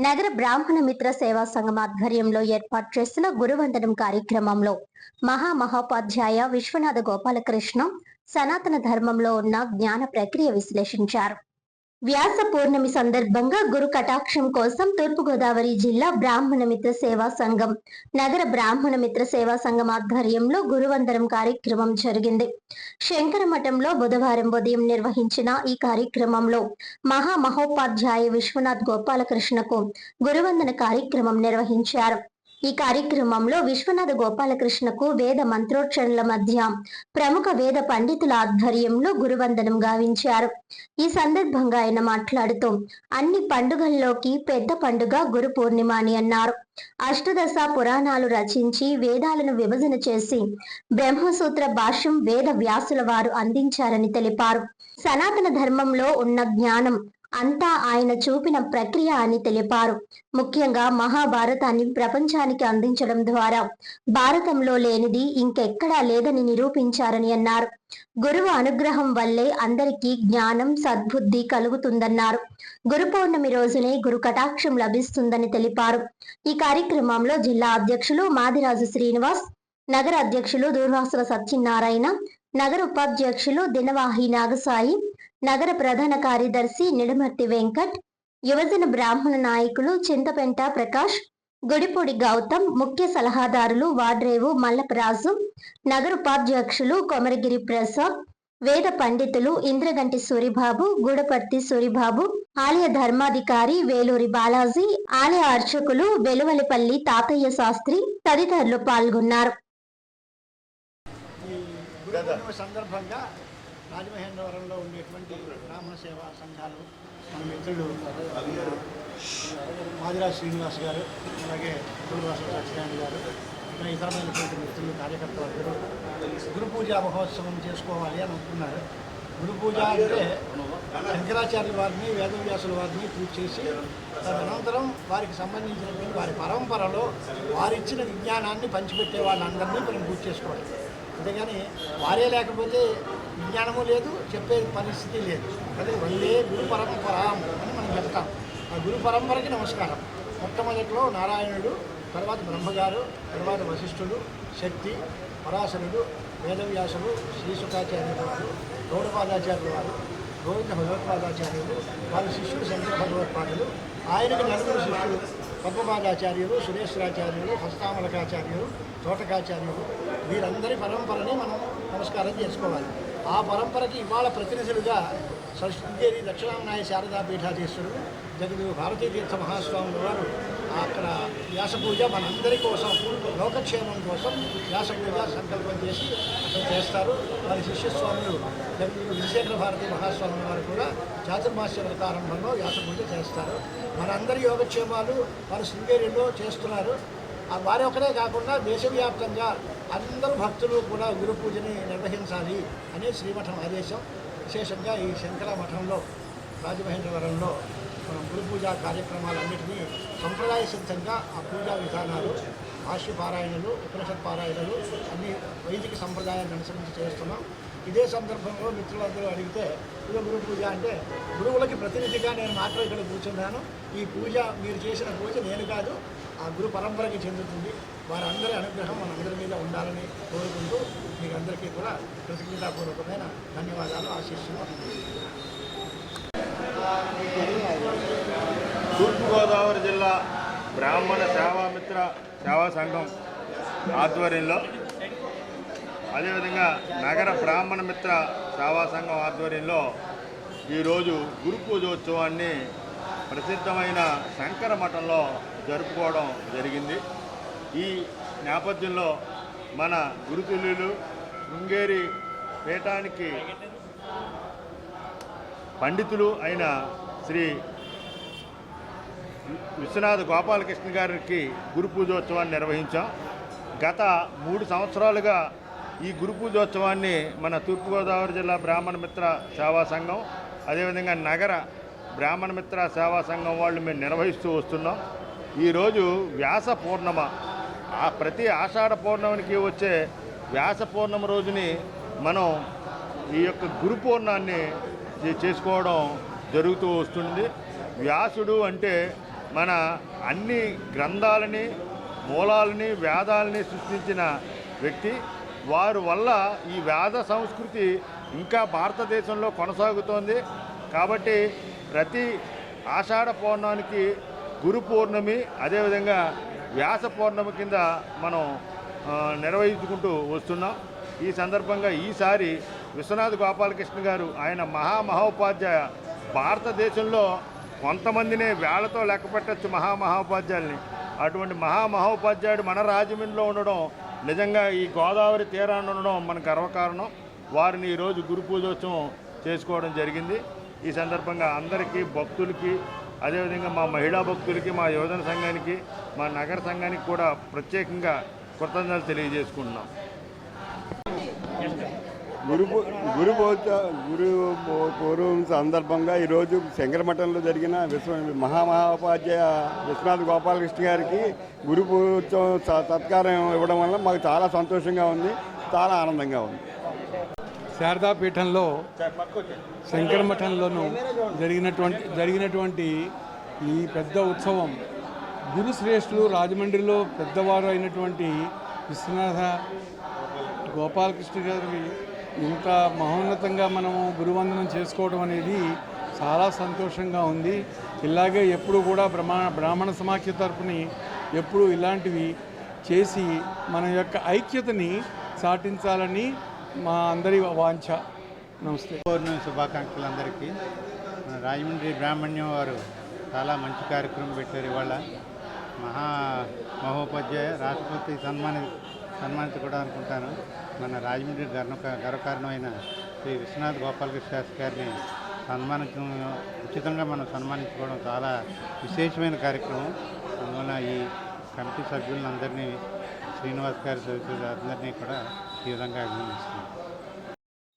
నగర బ్రాహ్మణ మిత్ర సేవా సంఘం ఆధ్వర్యంలో ఏర్పాటు చేసిన గురువందనం కార్యక్రమంలో మహామహోపాధ్యాయ విశ్వనాథ గోపాలకృష్ణ సనాతన ధర్మంలో ఉన్న జ్ఞాన ప్రక్రియ విశ్లేషించారు. వ్యాస పౌర్ణమి సందర్భంగా గురు కటాక్షం కోసం తూర్పుగోదావరి జిల్లా బ్రాహ్మణ మిత్ర సేవా సంఘం నగర బ్రాహ్మణ మిత్ర సేవా సంఘం ఆధ్వర్యంలో గురువందనం కార్యక్రమం జరిగింది. శంకరమఠంలో బుధవారం ఉదయం నిర్వహించిన ఈ కార్యక్రమంలో మహామహోపాధ్యాయ విశ్వనాథ్ గోపాలకృష్ణకు గురువందన కార్యక్రమం నిర్వహించారు. ఈ కార్యక్రమంలో విశ్వనాథ గోపాలకృష్ణకు వేద మంత్రోచ్చరణల మధ్య ప్రముఖ వేద పండితుల ఆధ్వర్యంలో గురువందనం గావించారు. ఈ సందర్భంగా ఆయన మాట్లాడుతూ అన్ని పండుగల్లోకి పెద్ద పండుగ గురు పూర్ణిమ అని అన్నారు. అష్టదశ పురాణాలు రచించి వేదాలను విభజన చేసి బ్రహ్మసూత్ర భాష్యం వేద వ్యాసుల వారు అందించారని తెలిపారు. సనాతన ధర్మంలో ఉన్న జ్ఞానం అంతా ఆయన చూపిన ప్రక్రియ అని తెలిపారు. ముఖ్యంగా మహాభారతాన్ని ప్రపంచానికి అందించడం ద్వారా భారతంలో లేనిది ఇంకెక్కడా లేదని నిరూపించారని అన్నారు. గురువు అనుగ్రహం వల్లే అందరికీ జ్ఞానం సద్బుద్ధి కలుగుతుందన్నారు. గురు పౌర్ణమి రోజునే గురు కటాక్షం లభిస్తుందని తెలిపారు. ఈ కార్యక్రమంలో జిల్లా అధ్యక్షులు మాదిరాజు శ్రీనివాస్, నగర అధ్యక్షులు దూర్వాసుల సత్యనారాయణ, నగర ఉపాధ్యక్షులు దినవాహి నాగసాయి, నగర ప్రధాన కార్యదర్శి నిడమర్తి వెంకట్, యువజన బ్రాహ్మణ నాయకులు చింతపెంట ప్రకాష్, గుడిపూడి గౌతమ్, ముఖ్య సలహాదారులు వాడ్రేవు మల్లపరాజు, నగర ఉపాధ్యక్షులు కొమరగిరి ప్రసాద్, వేద పండితులు ఇంద్రగంటి సూరిబాబు, గూడపర్తి సూరిబాబు, ఆలయ ధర్మాధికారి వేలూరి బాలాజీ, ఆలయ అర్చకులు వెలువలిపల్లి తాతయ్య శాస్త్రి తదితరులు పాల్గొన్నారు. సందర్భంగా రాజమహేంద్రవరంలో ఉండేటువంటి బ్రాహ్మణ సేవా సంఘాలు మన మిత్రులు మాదిరాజ్ శ్రీనివాస్ గారు, అలాగే దూర్వాసుల సత్యనారాయణ గారు, ఇంకా ఇతరమైనటువంటి మిత్రులు కార్యకర్తలు గురు పూజా మహోత్సవం చేసుకోవాలి అని అనుకున్నారు. గురు పూజ అంటే శంకరాచార్యుల వారిని వేదవ్యాసుల వారిని పూజ చేసి తదనంతరం వారికి సంబంధించినటువంటి వారి పరంపరలో వారిచ్చిన విజ్ఞానాన్ని పంచిపెట్టే వాళ్ళందరినీ మనం పూజ చేసుకోవాలి. అంతేగాని వారే లేకపోతే విజ్ఞానము లేదు, చెప్పే పరిస్థితి లేదు. అదే వందే గురు పరంపరాం అని మనం చెప్తాం. ఆ గురు పరంపరకి నమస్కారం. మొట్టమొదట్లో నారాయణుడు, తర్వాత బ్రహ్మగారు, తర్వాత వశిష్ఠుడు, శక్తి, పరాశరుడు, వేదవ్యాసుడు, శ్రీసుఖాచార్యుల వారు, గౌడపాదాచార్యుల వారు, గోవింద భగవత్పాదాచార్యులు, వారి శిష్యుడు శంకర భగవత్పాదులు, ఆయనకి నలుగురు శిష్యులు పద్మపాదాచార్యులు, సురేశ్వరాచార్యులు, హస్తామలకాచార్యులు, తోటకాచార్యులు, వీరందరి పరంపరని మనం నమస్కారం చేసుకోవాలి. ఆ పరంపరకి ఇవాళ ప్రతినిధులుగా శృంగేరి దక్షిణామనాయ శారదా పీఠాధీశ్వరుడు జగద్గురు భారతీతీర్థ మహాస్వాముల వారు అక్కడ వ్యాసపూజ మనందరి కోసం, లోకక్షేమం కోసం వ్యాసపూజ సంకల్పం చేసి అక్కడ చేస్తారు. వారి శిష్యస్వాములు జగద్గురు విజయశేఖర భారతీ మహాస్వాముల వారు కూడా చాతుర్మాస్య వ్రతారంభంలో వ్యాసపూజ చేస్తారు. మనందరి యోగక్షేమాలు వారు శృంగేరిలో చేస్తున్నారు. వారి ఒకరే కాకుండా దేశవ్యాప్తంగా అందరూ భక్తులు కూడా గురు పూజని నిర్వహించాలి అనే శ్రీమఠం ఆదేశం. విశేషంగా ఈ శంకర మఠంలో రాజమహేంద్రవరంలో మనం గురు పూజా కార్యక్రమాలన్నింటినీ సంప్రదాయ సిద్ధంగా ఆ పూజా విధానాలు, భాష్య పారాయణలు, ఉపనిషత్ పారాయణలు అన్ని వైదిక సంప్రదాయాన్ని అనుసరించి చేస్తున్నాం. ఇదే సందర్భంలో మిత్రులందరూ అడిగితే గురు పూజ అంటే గురువులకి ప్రతినిధిగా నేను మాత్రం ఇక్కడ కూర్చున్నాను. ఈ పూజ మీరు చేసిన పూజ నేను కాదు, ఆ గురు పరంపరకి చెందుతుంది. వారందరి అనుగ్రహం మనందరి మీద ఉండాలని కోరుకుంటూ మీకు అందరికీ కూడా కృతజ్ఞతాపూర్వకమైన ధన్యవాదాలు, ఆశీస్సులు. తూర్పుగోదావరి జిల్లా బ్రాహ్మణ సేవామిత్ర సేవా సంఘం ఆధ్వర్యంలో, అదేవిధంగా నగర బ్రాహ్మణ మిత్ర సేవా సంఘం ఆధ్వర్యంలో ఈరోజు గురు పూజోత్సవాన్ని ప్రసిద్ధమైన శంకర మఠంలో జరుపుకోవడం జరిగింది. ఈ నేపథ్యంలో మన గురుతుల్యులు శృంగేరి పీఠానికి పండితులు అయిన శ్రీ విశ్వనాథ గోపాలకృష్ణ గారికి గురు పూజోత్సవాన్ని నిర్వహించాం. గత 3 సంవత్సరాలుగా ఈ గురు పూజోత్సవాన్ని మన తూర్పుగోదావరి జిల్లా బ్రాహ్మణ మిత్ర సేవా సంఘం, అదేవిధంగా నగర బ్రాహ్మణ మిత్ర సేవా సంఘం వాళ్ళు మేము నిర్వహిస్తూ వస్తున్నాం. ఈరోజు వ్యాస పూర్ణిమ, ప్రతి ఆషాఢ పౌర్ణమికి వచ్చే వ్యాస పూర్ణిమ రోజుని మనం ఈ యొక్క గురు పూర్ణాన్ని చేసుకోవడం జరుగుతూ వస్తుంది. వ్యాసుడు అంటే మన అన్ని గ్రంథాలని మూలాలని వేదాలని సృష్టించిన వ్యక్తి. వారి వల్ల ఈ వేద సంస్కృతి ఇంకా భారతదేశంలో కొనసాగుతోంది. కాబట్టి ప్రతి ఆషాఢ పౌర్ణానికి గురు పౌర్ణమి, అదేవిధంగా వ్యాస పౌర్ణమి కింద మనం నిర్వహించుకుంటూ వస్తున్నాం. ఈ సందర్భంగా ఈసారి విశ్వనాథ గోపాలకృష్ణ గారు ఆయన మహామహోపాధ్యాయ, భారతదేశంలో కొంతమందినే వేళ్లతో లెక్క పెట్టచ్చు మహామహోపాధ్యాయుల్ని. అటువంటి మహామహోపాధ్యాయుడు మన రాజమండ్రిలో ఉండడం, నిజంగా ఈ గోదావరి తీరాన్ని ఉండడం మన గర్వకారణం. వారిని ఈరోజు గురు పూజోత్సవం చేసుకోవడం జరిగింది. ఈ సందర్భంగా అందరికీ, భక్తులకి, అదేవిధంగా మా మహిళా భక్తులకి, మా యువజన సంఘానికి, మా నగర సంఘానికి కూడా ప్రత్యేకంగా కృతజ్ఞతలు తెలియజేసుకుంటున్నాం. గురు పూర్వం సందర్భంగా ఈరోజు శంకరమఠంలో జరిగిన మహామహోపాధ్యాయ విశ్వనాథ గోపాలకృష్ణ గారికి గురు పూజోత్సవం సత్కారం ఇవ్వడం వల్ల మాకు చాలా సంతోషంగా ఉంది, చాలా ఆనందంగా ఉంది. శారదాపీఠంలో శంకరమఠంలోనూ జరిగినటువంటి ఈ పెద్ద ఉత్సవం గురు శ్రేష్ఠులు రాజమండ్రిలో పెద్దవారు అయినటువంటి విశ్వనాథ గోపాలకృష్ణ గారికి ఇంత మహోన్నతంగా మనము గురువందనం చేసుకోవడం అనేది చాలా సంతోషంగా ఉంది. ఇలాగే ఎప్పుడు కూడా బ్రాహ్మణ సమాఖ్య తరపుని ఎప్పుడు ఇలాంటివి చేసి మన యొక్క ఐక్యతని చాటించాలని మా అందరి వాంఛ. నమస్తే. పౌర్ణమి శుభాకాంక్షలు అందరికీ. మన రాజమండ్రి బ్రాహ్మణ్యం వారు చాలా మంచి కార్యక్రమం పెట్టారు. ఇవాళ మహోపాధ్యాయ రాష్ట్రపతి సన్మానించకూడదు అనుకుంటాను. మన రాజమండ్రి గర్వకారణమైన శ్రీ విశ్వనాథ గోపాలకృష్ణ శాస్త్రి గారిని ఉచితంగా మనం సన్మానించుకోవడం చాలా విశేషమైన కార్యక్రమం. అందువల్ల ఈ కమిటీ సభ్యులందరినీ, శ్రీనివాస్ గారి అందరినీ కూడా ఈ విధంగా అభినందిస్తున్నాం.